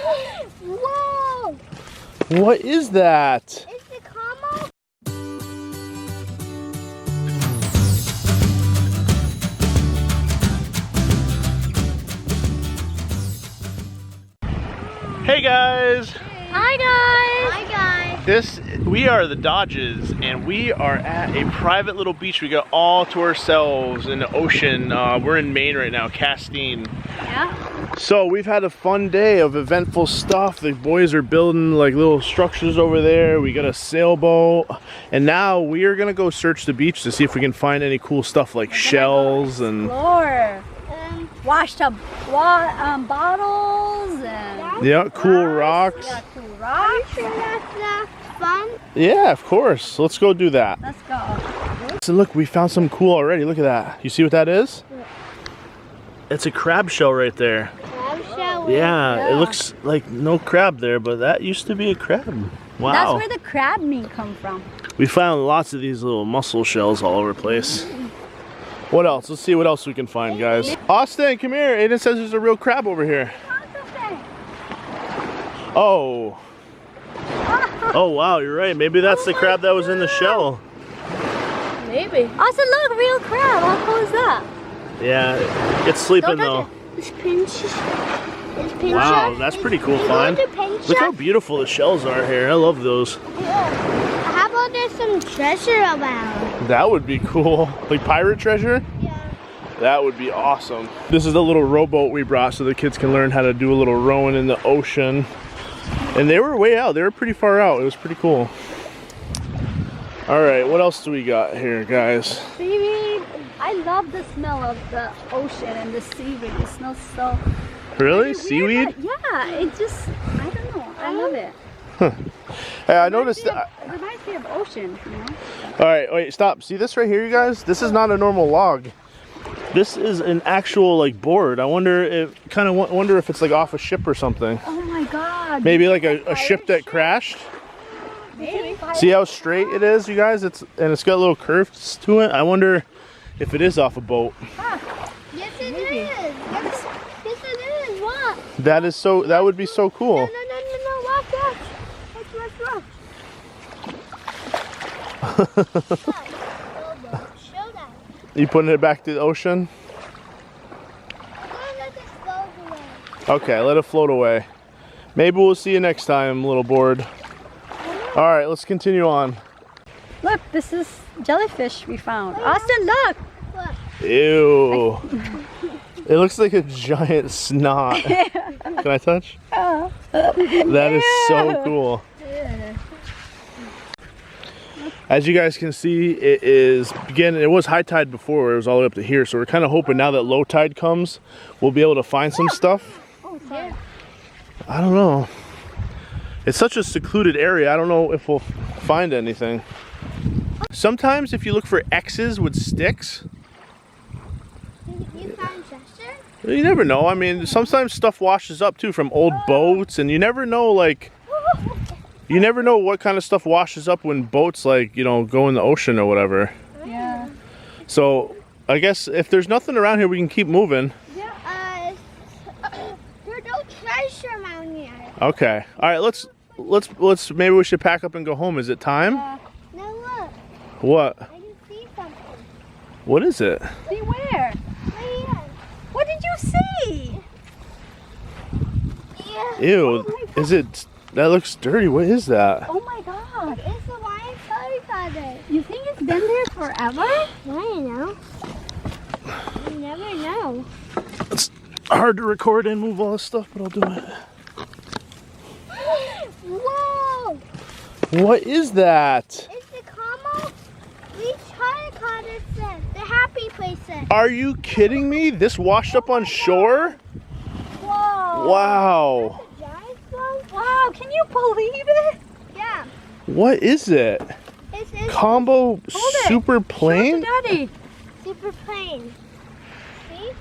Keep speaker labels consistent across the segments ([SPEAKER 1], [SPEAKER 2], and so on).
[SPEAKER 1] Whoa!
[SPEAKER 2] What is that?
[SPEAKER 1] It's the combo.
[SPEAKER 2] Hey guys!
[SPEAKER 1] Hi guys! Hi guys!
[SPEAKER 2] We are the Dodges, and we are at a private little beach. We got all to ourselves in the ocean. We're in Maine right now, Castine.
[SPEAKER 1] Yeah.
[SPEAKER 2] So we've had a fun day of eventful stuff. The boys are building like little structures over there. We got a sailboat, and now we are gonna go search the beach to see if we can find any cool stuff like shells and
[SPEAKER 3] washed up bottles and
[SPEAKER 2] yeah, cool rocks.
[SPEAKER 3] Yeah, cool rocks.
[SPEAKER 1] Are you sure that's fun?
[SPEAKER 2] Yeah, of course. Let's go do that.
[SPEAKER 3] Let's go.
[SPEAKER 2] So look, we found some cool already. Look at that. You see what that is? It's a crab shell right there.
[SPEAKER 1] Crab shell?
[SPEAKER 2] Yeah, it looks like no crab there, but that used to be a crab. Wow.
[SPEAKER 3] That's where the crab meat come from.
[SPEAKER 2] We found lots of these little mussel shells all over the place. What else? Let's see what else we can find, guys. Austin, come here. Aiden says there's a real crab over here. Oh. Oh, wow, you're right. Maybe that's the crab that was in the shell.
[SPEAKER 3] Maybe. Also, look, real crab. How cool is that?
[SPEAKER 2] Yeah, it's sleeping though.
[SPEAKER 1] It's pinch.
[SPEAKER 2] Wow, that's pretty cool find. Look how beautiful the shells are here. I love those.
[SPEAKER 1] Yeah. How about there's some treasure around?
[SPEAKER 2] That would be cool. Like pirate treasure?
[SPEAKER 1] Yeah.
[SPEAKER 2] That would be awesome. This is the little rowboat we brought so the kids can learn how to do a little rowing in the ocean. And they were way out. They were pretty far out. It was pretty cool. All right, what else do we got here, guys?
[SPEAKER 3] Seaweed. I love the smell of the ocean and the seaweed. It smells so...
[SPEAKER 2] Really? Seaweed?
[SPEAKER 3] Yeah, it just, I don't know. I love it.
[SPEAKER 2] Hey, I noticed that.
[SPEAKER 3] It reminds me of ocean, you know?
[SPEAKER 2] All right, wait, stop. See this right here, you guys? This is not a normal log. This is an actual like board. I wonder if, wonder if it's like off a ship or something.
[SPEAKER 3] Oh my God.
[SPEAKER 2] Maybe like a ship that crashed.
[SPEAKER 3] Maybe.
[SPEAKER 2] See how straight it is, you guys? It's got little curves to it. I wonder if it is off a boat.
[SPEAKER 1] Yes, it is. Yes, it is. What?
[SPEAKER 2] That would be so cool.
[SPEAKER 1] No. Watch. Show that.
[SPEAKER 2] You putting it back to the ocean?
[SPEAKER 1] I'm gonna let this float away.
[SPEAKER 2] Okay, let it float away. Maybe we'll see you next time, little board. All right, let's continue on.
[SPEAKER 3] Look, this is jellyfish we found. Austin, look.
[SPEAKER 2] Ew. It looks like a giant snot. Can I touch? That is so cool. As you guys can see, it is beginning. It was high tide before. It was all the way up to here. So we're kind of hoping now that low tide comes, we'll be able to find some stuff.
[SPEAKER 3] Oh, sorry.
[SPEAKER 2] I don't know. It's such a secluded area. I don't know if we'll find anything. Sometimes if you look for X's with sticks,
[SPEAKER 1] You found treasure?
[SPEAKER 2] you never know. I mean, sometimes stuff washes up too from old boats, and you never know, like, you never know what kind of stuff washes up when boats, like, you know, go in the ocean or whatever.
[SPEAKER 3] Yeah.
[SPEAKER 2] So I guess if there's nothing around here, we can keep moving.
[SPEAKER 1] Yeah. There's no treasure around here.
[SPEAKER 2] Okay. All right. Let's. Maybe we should pack up and go home. Is it time?
[SPEAKER 1] No, look.
[SPEAKER 2] What?
[SPEAKER 1] I can see something.
[SPEAKER 2] What is it?
[SPEAKER 3] See where?
[SPEAKER 1] Right here.
[SPEAKER 3] What did you see?
[SPEAKER 1] Yeah.
[SPEAKER 2] Ew. Is it? That looks dirty. What is that?
[SPEAKER 3] Oh my God.
[SPEAKER 1] It's a lion color feather.
[SPEAKER 3] You think it's been there forever?
[SPEAKER 1] I don't know. You never know.
[SPEAKER 2] It's hard to record and move all this stuff, but I'll do it.
[SPEAKER 1] Whoa!
[SPEAKER 2] What is that?
[SPEAKER 1] It's the combo. We tried to call this the happy place.
[SPEAKER 2] Are you kidding me? This washed up on shore?
[SPEAKER 1] Whoa!
[SPEAKER 2] Wow.
[SPEAKER 1] That's a giant one?
[SPEAKER 3] Wow, can you believe it?
[SPEAKER 1] Yeah.
[SPEAKER 2] What is it?
[SPEAKER 1] It's
[SPEAKER 2] Combo super plane?
[SPEAKER 3] Show it to Daddy.
[SPEAKER 1] super plane. See?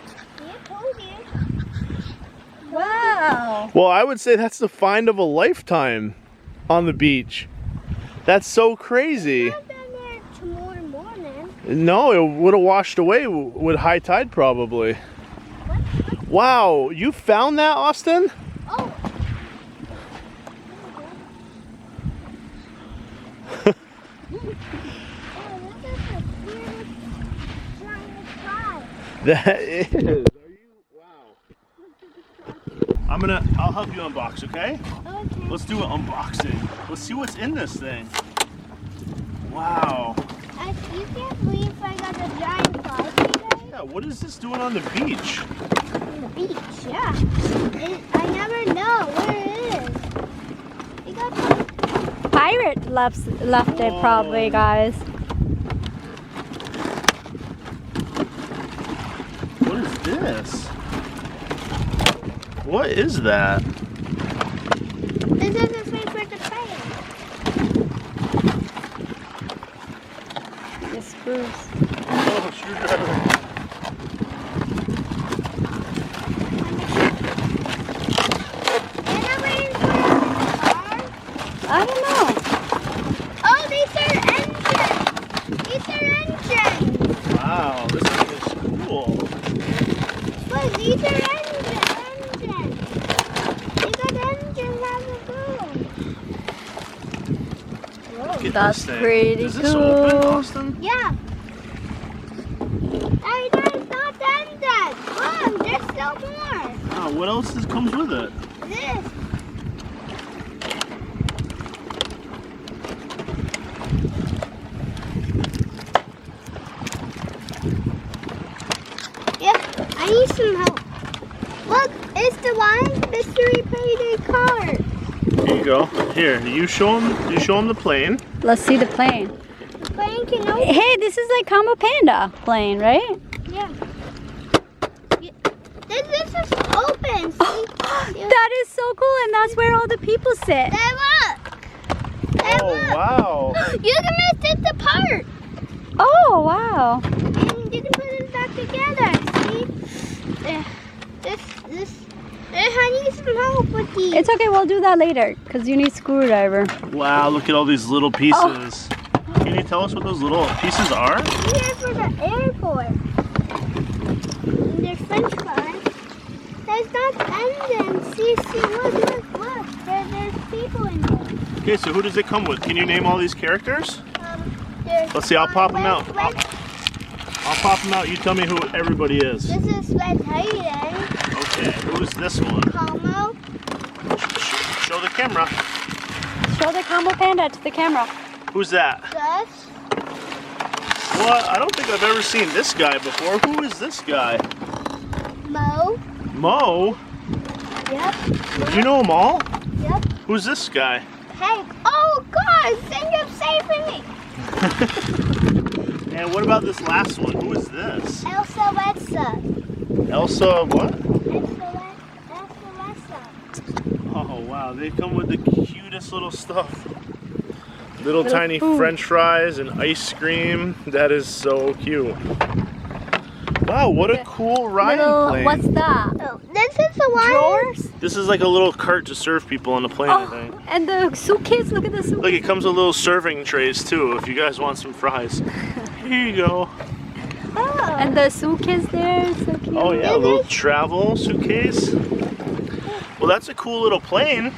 [SPEAKER 1] See, I told you.
[SPEAKER 3] Wow.
[SPEAKER 2] Well, I would say that's the find of a lifetime on the beach. That's so crazy.
[SPEAKER 1] I've been there tomorrow morning.
[SPEAKER 2] No, it would have washed away with high tide probably.
[SPEAKER 1] What?
[SPEAKER 2] Wow, you found that, Austin? That is. Are you? Wow. I'll help you unbox, okay?
[SPEAKER 1] Okay.
[SPEAKER 2] Let's do an unboxing. Let's see what's in this thing. Wow.
[SPEAKER 1] You can't believe I got a giant frog today.
[SPEAKER 2] Yeah, what is this doing on the beach?
[SPEAKER 1] On the beach, yeah. I never know where it is. You got
[SPEAKER 3] Pirate left it probably, guys.
[SPEAKER 2] What is this? What is that?
[SPEAKER 1] This is the same for the plane.
[SPEAKER 3] The screws.
[SPEAKER 2] Oh, screwdriver.
[SPEAKER 3] I don't know.
[SPEAKER 1] Oh, these are engines. These are engines.
[SPEAKER 2] Wow, this thing is cool.
[SPEAKER 1] Look, these are engines. They got engines on the boat.
[SPEAKER 2] Look at
[SPEAKER 3] That's
[SPEAKER 2] this thing.
[SPEAKER 3] pretty
[SPEAKER 2] Is this open,
[SPEAKER 3] cool.
[SPEAKER 2] Austin?
[SPEAKER 1] Yeah. Hey, that's not ended. Look, there's still more.
[SPEAKER 2] Wow, what else comes with it?
[SPEAKER 1] This. Yep, I need some help. Look, it's the one mystery payday card.
[SPEAKER 2] Here you go. Here, you show him the plane.
[SPEAKER 3] Let's see the plane.
[SPEAKER 1] The plane can open.
[SPEAKER 3] Hey, this is like Combo Panda plane, right?
[SPEAKER 1] Yeah. This is open. See?
[SPEAKER 3] That is so cool, and that's where all the people sit.
[SPEAKER 1] Hey, look. Hey,
[SPEAKER 2] Oh,
[SPEAKER 1] look.
[SPEAKER 2] wow.
[SPEAKER 1] You can take the part.
[SPEAKER 3] Oh, wow.
[SPEAKER 1] And you can put it back together. See? I need some help with these.
[SPEAKER 3] It's okay, we'll do that later, because you need screwdriver.
[SPEAKER 2] Wow, look at all these little pieces. Can you tell us what those little pieces are?
[SPEAKER 1] Here for the airport. And there's French fries. There's not engines. See, look. There's people in there.
[SPEAKER 2] Okay, so who does it come with? Can you name all these characters?
[SPEAKER 1] There's
[SPEAKER 2] Let's see, I'll pop them out.
[SPEAKER 1] Red,
[SPEAKER 2] I'll pop them out. You tell me who everybody is.
[SPEAKER 1] this is Red Hayden.
[SPEAKER 2] Okay, who's this one?
[SPEAKER 1] Como.
[SPEAKER 2] Show the camera.
[SPEAKER 3] Show the Combo Panda to the camera.
[SPEAKER 2] Who's that?
[SPEAKER 1] Gus.
[SPEAKER 2] What? I don't think I've ever seen this guy before. Who is this guy?
[SPEAKER 1] Mo.
[SPEAKER 2] Mo?
[SPEAKER 1] Yep.
[SPEAKER 2] Do you know them all?
[SPEAKER 1] Yep.
[SPEAKER 2] Who's this guy?
[SPEAKER 1] Hey. Oh, God. Thank you for saving me.
[SPEAKER 2] And what about this last one? Who is this?
[SPEAKER 1] Elsa Wetsa.
[SPEAKER 2] Elsa what?
[SPEAKER 1] Elsa Wetsa.
[SPEAKER 2] Oh wow, they come with the cutest little stuff. Little tiny
[SPEAKER 3] food.
[SPEAKER 2] French fries and ice cream. That is so cute. Wow, what a cool Ryan plane.
[SPEAKER 3] What's that?
[SPEAKER 1] Oh, this is the one.
[SPEAKER 3] Drawers?
[SPEAKER 2] This is like a little cart to serve people on the plane, I think.
[SPEAKER 3] Oh, and the suitcase, look at the suitcase.
[SPEAKER 2] Look, it comes with little serving trays too if you guys want some fries. Here you go.
[SPEAKER 1] Oh.
[SPEAKER 3] And the suitcase there is so cute.
[SPEAKER 2] Oh yeah, a little travel suitcase. Well, that's a cool little plane.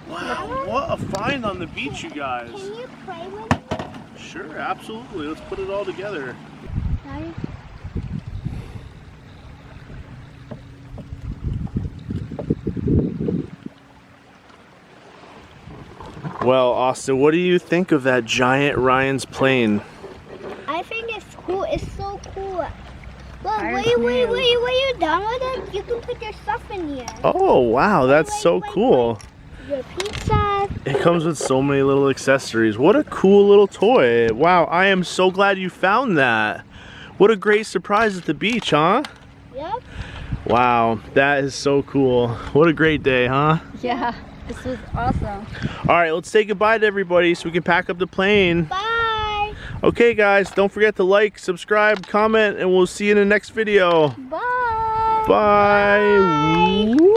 [SPEAKER 2] Wow, what a find on the beach, you guys.
[SPEAKER 1] Can you play with it?
[SPEAKER 2] Sure, absolutely. Let's put it all together.
[SPEAKER 1] Daddy?
[SPEAKER 2] Well, Austin, what do you think of that giant Ryan's plane?
[SPEAKER 1] I think it's cool. It's so cool. Look,
[SPEAKER 3] Iron
[SPEAKER 1] when
[SPEAKER 3] Man.
[SPEAKER 1] you're done with it, you can put your stuff in here.
[SPEAKER 2] Oh, wow, that's so
[SPEAKER 1] Wait.
[SPEAKER 2] cool.
[SPEAKER 1] Your pizza.
[SPEAKER 2] It comes with so many little accessories. What a cool little toy. Wow, I am so glad you found that. What a great surprise at the beach, huh?
[SPEAKER 1] Yep.
[SPEAKER 2] Wow, that is so cool. What a great day, huh?
[SPEAKER 3] Yeah, this was awesome.
[SPEAKER 2] All right, let's say goodbye to everybody so we can pack up the plane.
[SPEAKER 1] Bye.
[SPEAKER 2] Okay, guys, don't forget to like, subscribe, comment, and we'll see you in the next video.
[SPEAKER 3] Bye.
[SPEAKER 2] Bye.